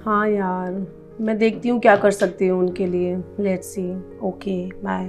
हाँ यार, मैं देखती हूँ क्या कर सकती हूँ उनके लिए। Let's see. Okay bye.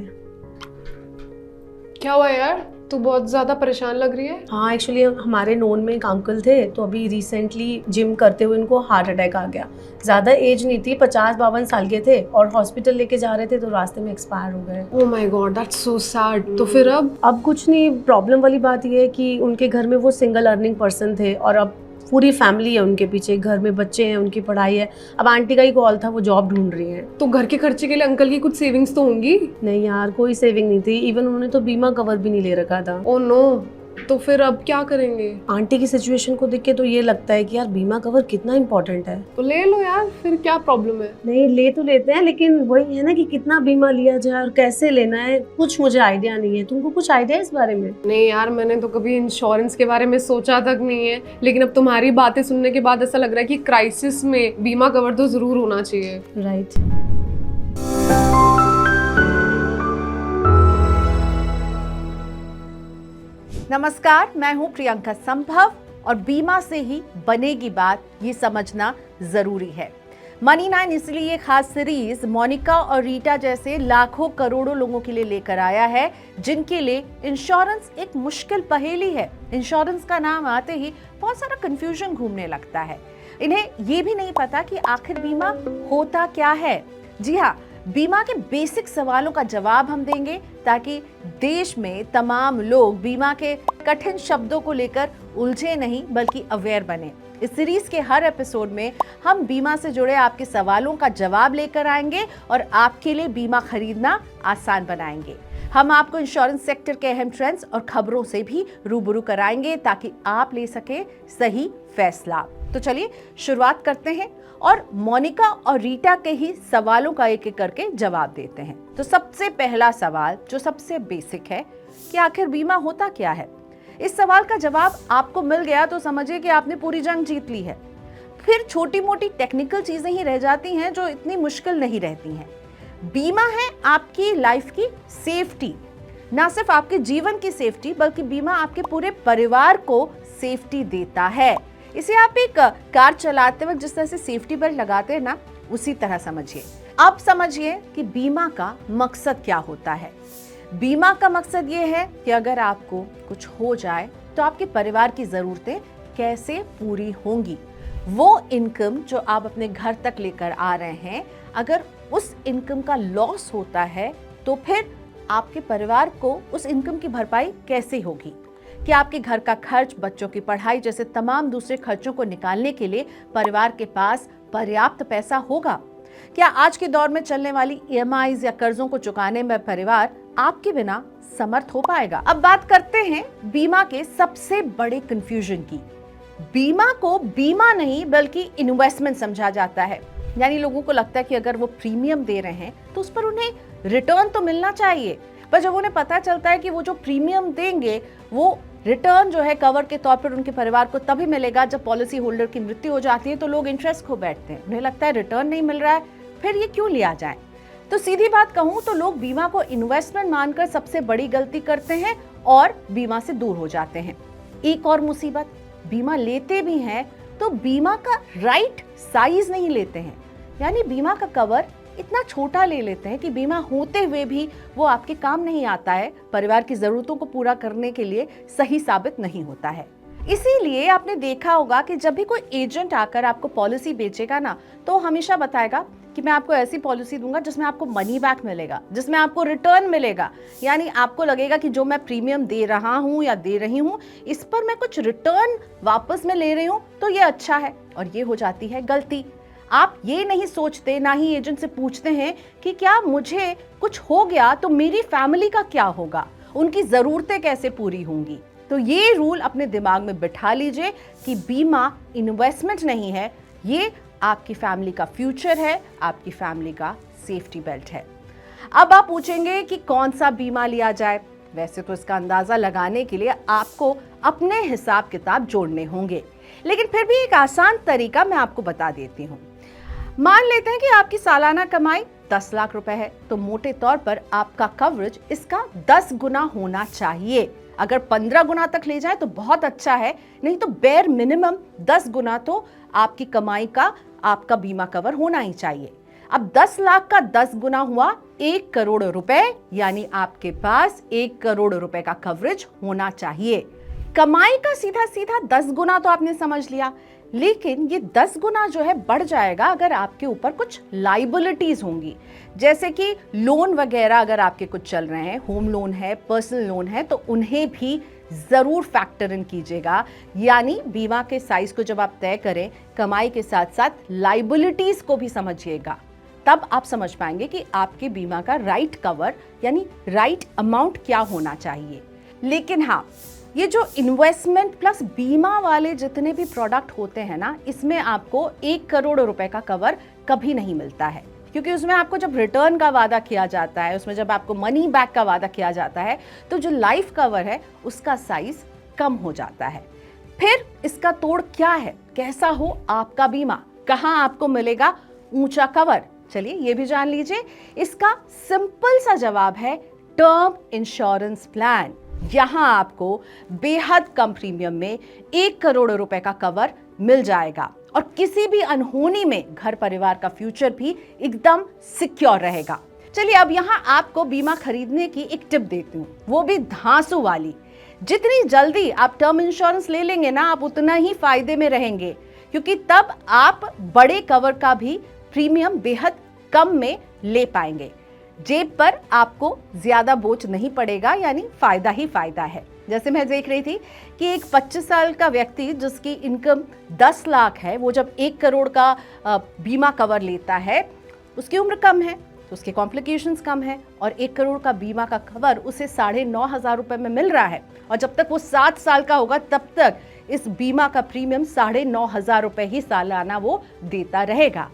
क्या हुआ यार, तू बहुत ज्यादा परेशान लग रही है। हाँ एक्चुअली हमारे नोन में एक अंकल थे, तो अभी रिसेंटली जिम करते हुए उनको हार्ट अटैक आ गया। ज़्यादा एज नहीं थी, 50-52 साल के थे और हॉस्पिटल लेके जा रहे थे तो रास्ते में एक्सपायर हो गए। Oh my God, that's so sad. तो फिर अब कुछ नहीं, प्रॉब्लम वाली बात ये है कि उनके घर में वो सिंगल अर्निंग पर्सन थे और अब पूरी फैमिली है उनके पीछे, घर में बच्चे हैं, उनकी पढ़ाई है। अब आंटी का ही कॉल था, वो जॉब ढूंढ रही हैं। तो घर के खर्चे के लिए अंकल की कुछ सेविंग्स तो होंगी। नहीं यार, कोई सेविंग नहीं थी। इवन उन्होंने तो बीमा कवर भी नहीं ले रखा था। ओह नो, तो फिर अब क्या करेंगे। आंटी की सिचुएशन को देख के तो ये लगता है कि यार बीमा कवर कितना इम्पोर्टेंट है। तो ले लो यार, फिर क्या प्रॉब्लम है। नहीं, ले तो लेते हैं, लेकिन वही है ना कि कितना बीमा लिया जाए और कैसे लेना है, कुछ मुझे आइडिया नहीं है। तुमको कुछ आइडिया है इस बारे में? नहीं यार, मैंने तो कभी इंश्योरेंस के बारे में सोचा तक नहीं है, लेकिन अब तुम्हारी बातें सुनने के बाद ऐसा लग रहा है कि क्राइसिस में बीमा कवर तो जरूर होना चाहिए। राइट। नमस्कार, मैं हूं प्रियंका संभव और बीमा से ही बनेगी बात, ये समझना जरूरी है। मनी 9 इसलिए ये खास सीरीज मोनिका और रीटा जैसे लाखों करोड़ों लोगों के लिए लेकर आया है जिनके लिए इंश्योरेंस एक मुश्किल पहेली है। इंश्योरेंस का नाम आते ही बहुत सारा कंफ्यूजन घूमने लगता है। इन्हें ये भी नहीं पता कि आखिर बीमा होता क्या है। जी हाँ, बीमा के बेसिक सवालों का जवाब हम देंगे ताकि देश में तमाम लोग बीमा के कठिन शब्दों को लेकर उलझे नहीं बल्कि अवेयर बने। इस सीरीज के हर एपिसोड में हम बीमा से जुड़े आपके सवालों का जवाब लेकर आएंगे और आपके लिए बीमा खरीदना आसान बनाएंगे। हम आपको इंश्योरेंस सेक्टर के अहम ट्रेंड्स और खबरों से भी रूबरू कराएंगे ताकि आप ले सके सही फैसला। तो चलिए शुरुआत करते हैं और मोनिका और रीटा के ही सवालों का एक एक करके जवाब देते हैं। तो सबसे पहला सवाल जो सबसे बेसिक है कि आखिर बीमा होता क्या है। इस सवाल का जवाब आपको मिल गया तो समझिए कि आपने पूरी जंग जीत ली है। फिर छोटी मोटी टेक्निकल चीजें ही रह जाती हैं जो इतनी मुश्किल नहीं रहती हैं। बीमा है आपकी लाइफ की सेफ्टी, ना सिर्फ आपके जीवन की सेफ्टी बल्कि बीमा आपके पूरे परिवार को सेफ्टी देता है। इसे आप एक कार चलाते वक्त जिस तरह से सेफ्टी बेल्ट लगाते हैं ना, उसी तरह समझिए। अब समझिए कि बीमा का मकसद क्या होता है। बीमा का मकसद ये है कि अगर आपको कुछ हो जाए तो आपके परिवार की जरूरतें कैसे पूरी होंगी। वो इनकम जो आप अपने घर तक लेकर आ रहे हैं, अगर उस इनकम का लॉस होता है तो फिर आपके परिवार को उस इनकम की भरपाई कैसे होगी। कि आपके घर का खर्च, बच्चों की पढ़ाई जैसे तमाम दूसरे खर्चों को निकालने के लिए परिवार के पास पर्याप्त पैसा होगा। क्या आज के दौर में चलने वाली EMIs या कर्जों को चुकाने में परिवार आपके बिना समर्थ हो पाएगा। अब बात करते हैं बीमा के सबसे बड़े कंफ्यूजन की। बीमा को बीमा नहीं बल्कि इन्वेस्टमेंट समझा जाता है। यानी लोगों को लगता है कि अगर वो प्रीमियम दे रहे हैं तो उस पर उन्हें रिटर्न तो मिलना चाहिए, पर जब उन्हें पता चलता है कि वो जो प्रीमियम देंगे वो रिटर्न जो है कवर के तौर पर उनके परिवार को तभी मिलेगा जब पॉलिसी होल्डर की मृत्यु हो जाती है, तो लोग इंटरेस्ट खो बैठते हैं। उन्हें लगता है रिटर्न नहीं मिल रहा है, फिर ये क्यों लिया जाए। तो सीधी बात कहूं तो लोग बीमा को इन्वेस्टमेंट मानकर सबसे बड़ी गलती करते हैं और बीमा से दूर हो जाते हैं। एक और मुसीबत, बीमा लेते भी हैं तो बीमा का राइट साइज नहीं लेते हैं। यानी बीमा का कवर इतना छोटा ले लेते हैं कि बीमा होते हुए भी वो आपके काम नहीं आता है, परिवार की जरूरतों को पूरा करने के लिए सही साबित नहीं होता है। इसीलिए आपने देखा होगा कि जब भी कोई एजेंट आकर आपको पॉलिसी बेचेगा ना, तो हमेशा बताएगा कि मैं आपको ऐसी पॉलिसी दूंगा जिसमें आपको मनी बैक मिलेगा, जिसमें आपको रिटर्न मिलेगा। यानी आपको लगेगा कि जो मैं प्रीमियम दे रहा हूं या दे रही हूं, इस पर मैं कुछ रिटर्न वापस में ले रही हूं तो ये अच्छा है। और ये हो जाती है गलती। आप ये नहीं सोचते, ना ही एजेंट से पूछते हैं कि क्या मुझे कुछ हो गया तो मेरी फैमिली का क्या होगा, उनकी जरूरतें कैसे पूरी होंगी। तो ये रूल अपने दिमाग में बिठा लीजिए कि बीमा इन्वेस्टमेंट नहीं है, ये आपकी फैमिली का फ्यूचर है, आपकी फैमिली का सेफ्टी बेल्ट है। अब आप पूछेंगे कि कौन सा बीमा लिया जाए। वैसे तो इसका अंदाजा लगाने के लिए आपको अपने हिसाब किताब जोड़ने होंगे, लेकिन फिर भी एक आसान तरीका मैं आपको बता देती हूँ। मान लेते हैं कि आपकी सालाना कमाई 10 लाख रुपए है, तो मोटे तौर पर आपका कवरेज इसका 10 गुना होना चाहिए। अगर 15 गुना तक ले जाए तो बहुत अच्छा है, नहीं तो बेयर मिनिमम 10 गुना तो आपकी कमाई का आपका बीमा कवर होना ही चाहिए। अब 10 लाख का 10 गुना हुआ 1 करोड़ रुपए, यानी आपके पास 1 करोड़ रुपए का कवरेज होना चाहिए। कमाई का सीधा सीधा 10 गुना तो आपने समझ लिया, लेकिन ये 10 गुना जो है बढ़ जाएगा अगर आपके ऊपर कुछ लाइबिलिटीज होंगी, जैसे कि लोन वगैरह अगर आपके कुछ चल रहे हैं, होम लोन है, पर्सनल लोन है, तो उन्हें भी जरूर फैक्टर इन कीजिएगा। यानी बीमा के साइज को जब आप तय करें, कमाई के साथ साथ लाइबिलिटीज को भी समझिएगा, तब आप समझ पाएंगे कि आपके बीमा का राइट कवर यानी राइट अमाउंट क्या होना चाहिए। लेकिन हाँ, ये जो इन्वेस्टमेंट प्लस बीमा वाले जितने भी प्रोडक्ट होते हैं ना, इसमें आपको 1 करोड़ रुपए का कवर कभी नहीं मिलता है, क्योंकि उसमें आपको जब रिटर्न का वादा किया जाता है, उसमें जब आपको मनी बैक का वादा किया जाता है, तो जो लाइफ कवर है उसका साइज कम हो जाता है। फिर इसका तोड़ क्या है, कैसा हो आपका बीमा, कहां आपको मिलेगा ऊंचा कवर, चलिए ये भी जान लीजिए। इसका सिंपल सा जवाब है टर्म इंश्योरेंस प्लान। यहां आपको बेहद कम प्रीमियम में 1 करोड़ रुपए का कवर मिल जाएगा और किसी भी अनहोनी में घर परिवार का फ्यूचर भी एकदम सिक्योर रहेगा। चलिए अब यहां आपको बीमा खरीदने की एक टिप देती हूं, वो भी धांसू वाली। जितनी जल्दी आप टर्म इंश्योरेंस ले लेंगे ना, आप उतना ही फायदे में रहेंगे, क्योंकि तब आप बड़े कवर का भी प्रीमियम बेहद कम में ले पाएंगे। जेब पर आपको ज्यादा बोझ नहीं पड़ेगा, यानी फायदा ही फायदा है। जैसे मैं देख रही थी कि एक 25 साल का व्यक्ति जिसकी इनकम 10 लाख है, वो जब 1 करोड़ का बीमा कवर लेता है, उसकी उम्र कम है तो उसके कॉम्प्लिकेशंस कम है, और 1 करोड़ का बीमा का कवर उसे 9,500 रुपए में मिल रहा है, और जब तक वो 7 साल का होगा तब तक इस बीमा का प्रीमियम 9,500 रुपए ही सालाना वो देता रहेगा।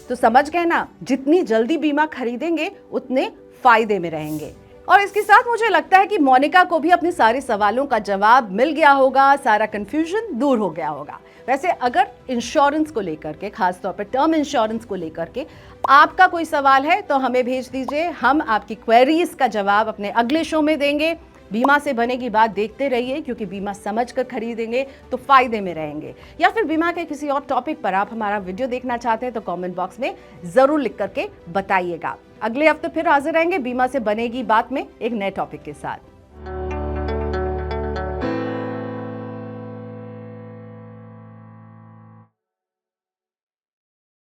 तो समझ गए ना, जितनी जल्दी बीमा खरीदेंगे उतने फायदे में रहेंगे। और इसके साथ मुझे लगता है कि मोनिका को भी अपने सारे सवालों का जवाब मिल गया होगा, सारा कंफ्यूजन दूर हो गया होगा। वैसे अगर इंश्योरेंस को लेकर के, खासतौर पर टर्म इंश्योरेंस को लेकर के आपका कोई सवाल है तो हमें भेज दीजिए, हम आपकी क्वेरीज का जवाब अपने अगले शो में देंगे। बीमा से बनेगी बात देखते रहिए, क्योंकि बीमा समझकर खरीदेंगे तो फायदे में रहेंगे। या फिर बीमा के किसी और टॉपिक पर आप हमारा वीडियो देखना चाहते हैं तो कमेंट बॉक्स में जरूर लिख करके बताइएगा। अगले हफ्ते फिर हाजिर रहेंगे बीमा से बनेगी बात में एक नए टॉपिक के साथ।